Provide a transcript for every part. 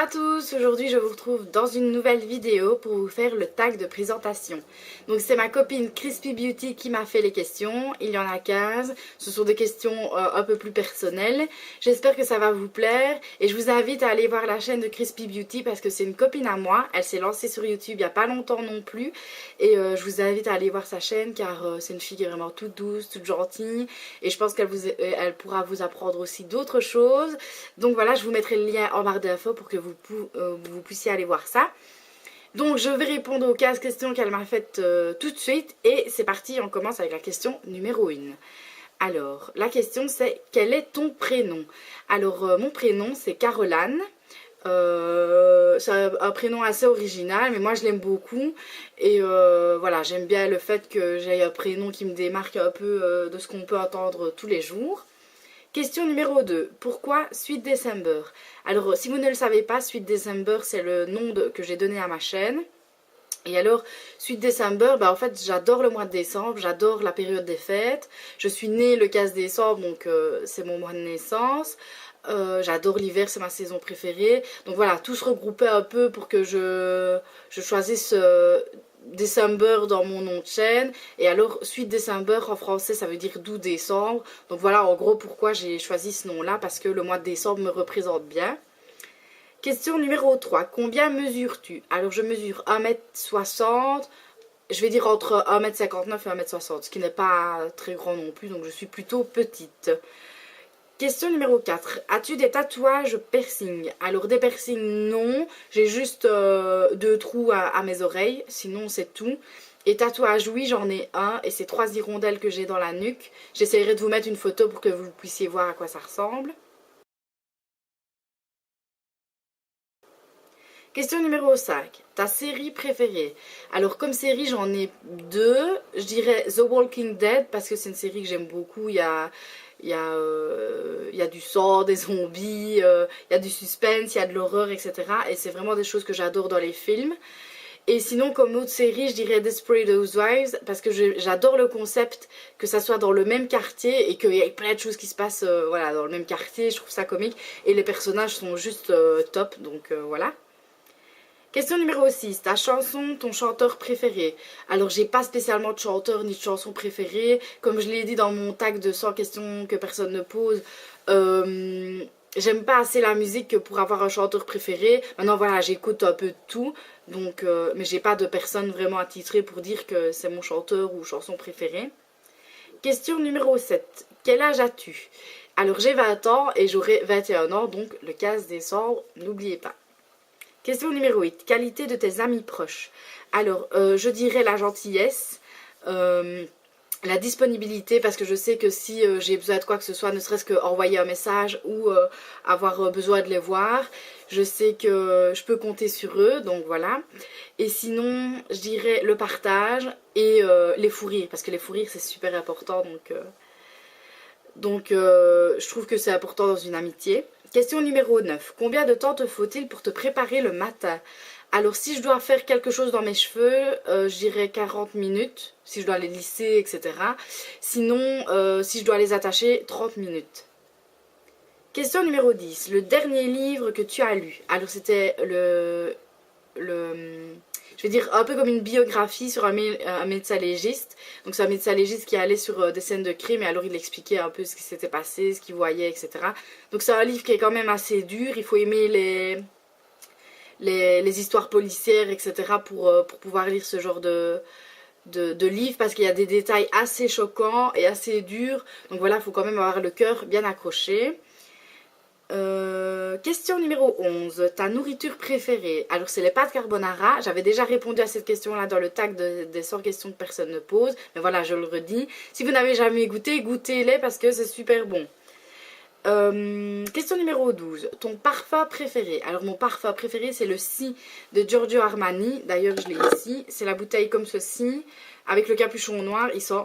à tous, aujourd'hui je vous retrouve dans une nouvelle vidéo pour vous faire le tag de présentation. Donc c'est ma copine Crispy Beauty qui m'a fait les questions, il y en a 15, ce sont des questions un peu plus personnelles. J'espère que ça va vous plaire et je vous invite à aller voir la chaîne de Crispy Beauty parce que c'est une copine à moi, elle s'est lancée sur YouTube il n'y a pas longtemps non plus et je vous invite à aller voir sa chaîne car c'est une fille qui est vraiment toute douce, toute gentille et je pense qu'elle pourra vous apprendre aussi d'autres choses. Donc voilà, je vous mettrai le lien en barre d'infos pour que vous puissiez aller voir ça. Donc je vais répondre aux 15 questions qu'elle m'a faites tout de suite. Et c'est parti, on commence avec la question numéro 1. Alors, la question c'est, quel est ton prénom? Alors, mon prénom c'est Caroline. C'est un prénom assez original, mais moi je l'aime beaucoup. Et voilà, j'aime bien le fait que j'ai un prénom qui me démarque un peu de ce qu'on peut entendre tous les jours. Question numéro 2. Pourquoi Sweet December? Alors, si vous ne le savez pas, Sweet December, c'est le nom que j'ai donné à ma chaîne. Et alors, Sweet December, en fait, j'adore le mois de décembre, j'adore la période des fêtes. Je suis née le 15 décembre, donc c'est mon mois de naissance. J'adore l'hiver, c'est ma saison préférée. Donc voilà, tout se regroupait un peu pour que je choisisse December dans mon nom de chaîne. Et alors Sweet December en français ça veut dire doux décembre. Donc voilà en gros pourquoi j'ai choisi ce nom là, parce que le mois de décembre me représente bien. Question numéro 3. Combien mesures-tu? Alors je mesure 1m60. Je vais dire entre 1m59 et 1m60, ce qui n'est pas très grand non plus, donc je suis plutôt petite. Question numéro 4. As-tu des tatouages piercing? Alors des piercings non, j'ai juste 2 trous à mes oreilles, sinon c'est tout. Et tatouages oui, j'en ai un et c'est 3 hirondelles que j'ai dans la nuque. J'essaierai de vous mettre une photo pour que vous puissiez voir à quoi ça ressemble. Question numéro 5. Ta série préférée? Alors comme série j'en ai 2. Je dirais The Walking Dead parce que c'est une série que j'aime beaucoup. Il y a du sang, des zombies, il y a du suspense, il y a de l'horreur, etc. Et c'est vraiment des choses que j'adore dans les films. Et sinon, comme autre série, je dirais Desperate Housewives, parce que j'adore le concept que ça soit dans le même quartier et qu'il y ait plein de choses qui se passent voilà, dans le même quartier. Je trouve ça comique. Et les personnages sont juste top, donc voilà. Question numéro 6. Ta chanson, ton chanteur préféré? Alors, j'ai pas spécialement de chanteur ni de chanson préférée. Comme je l'ai dit dans mon tag de 100 questions que personne ne pose, j'aime pas assez la musique pour avoir un chanteur préféré. Maintenant, voilà, j'écoute un peu de tout. Donc, mais j'ai pas de personne vraiment attitrée pour dire que c'est mon chanteur ou chanson préférée. Question numéro 7. Quel âge as-tu? Alors, j'ai 20 ans et j'aurai 21 ans, donc le 15 décembre, n'oubliez pas. Question numéro 8. Qualité de tes amis proches. Alors, je dirais la gentillesse, la disponibilité, parce que je sais que si j'ai besoin de quoi que ce soit, ne serait-ce qu'envoyer un message ou avoir besoin de les voir, je sais que je peux compter sur eux, donc voilà. Et sinon, je dirais le partage et les fous rires, parce que les fous rires, c'est super important, donc je trouve que c'est important dans une amitié. Question numéro 9. Combien de temps te faut-il pour te préparer le matin? Alors si je dois faire quelque chose dans mes cheveux, je dirais 40 minutes, si je dois les lisser, etc. Sinon, si je dois les attacher, 30 minutes. Question numéro 10. Le dernier livre que tu as lu. Alors c'était je vais dire un peu comme une biographie sur un médecin légiste. Donc c'est un médecin légiste qui allait sur des scènes de crime et alors il expliquait un peu ce qui s'était passé, ce qu'il voyait, etc. Donc c'est un livre qui est quand même assez dur. Il faut aimer les histoires policières, etc. pour pouvoir lire ce genre de livre parce qu'il y a des détails assez choquants et assez durs. Donc voilà, il faut quand même avoir le cœur bien accroché. Question numéro 11. Ta nourriture préférée? Alors c'est les pâtes carbonara. J'avais déjà répondu à cette question là dans le tag des 100 questions que personne ne pose. Mais voilà, je le redis. Si vous n'avez jamais goûté, goûtez-les parce que c'est super bon. Question numéro 12. Ton parfum préféré? Alors mon parfum préféré c'est le Si de Giorgio Armani. D'ailleurs je l'ai ici. C'est la bouteille comme ceci avec le capuchon noir. Il sent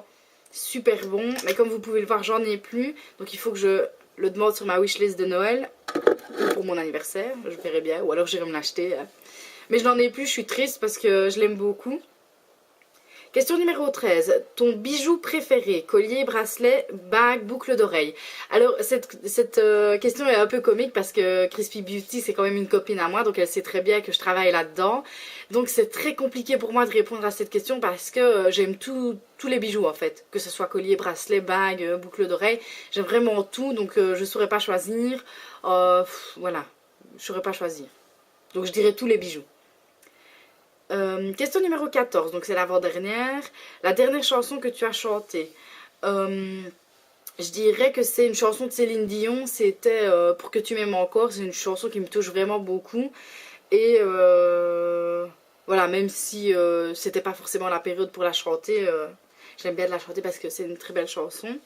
super bon. Mais comme vous pouvez le voir j'en ai plus. Donc il faut que je le demande sur ma wishlist de Noël ou pour mon anniversaire, je verrai bien, ou alors j'irai me l'acheter. Mais je n'en ai plus, je suis triste parce que je l'aime beaucoup. Question numéro 13. Ton bijou préféré, collier, bracelet, bague, boucle d'oreille. Alors cette question est un peu comique parce que Crispy Beauty c'est quand même une copine à moi, donc elle sait très bien que je travaille là-dedans. Donc c'est très compliqué pour moi de répondre à cette question parce que j'aime tous les bijoux en fait. Que ce soit collier, bracelet, bague, boucle d'oreille. J'aime vraiment tout, donc je ne saurais pas choisir. Voilà, je ne saurais pas choisir. Donc je dirais tous les bijoux. Question numéro 14, donc c'est l'avant-dernière. La dernière chanson que tu as chantée. Je dirais que c'est une chanson de Céline Dion, c'était Pour que tu m'aimes encore. C'est une chanson qui me touche vraiment beaucoup. Et voilà, même si c'était pas forcément la période pour la chanter, j'aime bien de la chanter parce que c'est une très belle chanson.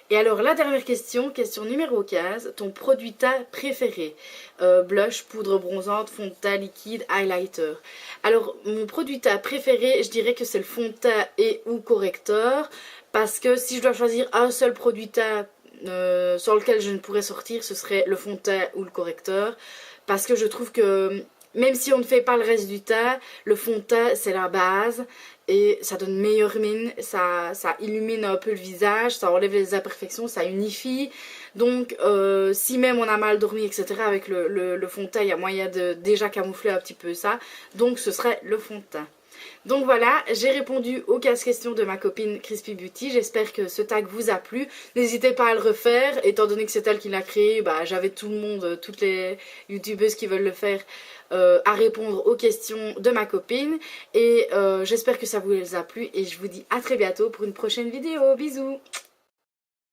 Et alors la dernière question, question numéro 15, ton produit teint préféré, blush, poudre bronzante, fond de teint liquide, highlighter. Alors mon produit teint préféré, je dirais que c'est le fond de teint et ou correcteur, parce que si je dois choisir un seul produit teint sur lequel je ne pourrais sortir, ce serait le fond de teint ou le correcteur, parce que je trouve que même si on ne fait pas le reste du teint, le fond de teint c'est la base et ça donne une meilleure mine, ça illumine un peu le visage, ça enlève les imperfections, ça unifie. Donc si même on a mal dormi etc, avec le fond de teint, il y a moyen de déjà camoufler un petit peu ça, donc ce serait le fond de teint. Donc voilà, j'ai répondu aux 15 questions de ma copine Crispy Beauty. J'espère que ce tag vous a plu. N'hésitez pas à le refaire, étant donné que c'est elle qui l'a créé, j'avais tout le monde, toutes les youtubeuses qui veulent le faire, à répondre aux questions de ma copine. Et j'espère que ça vous a plu et je vous dis à très bientôt pour une prochaine vidéo. Bisous!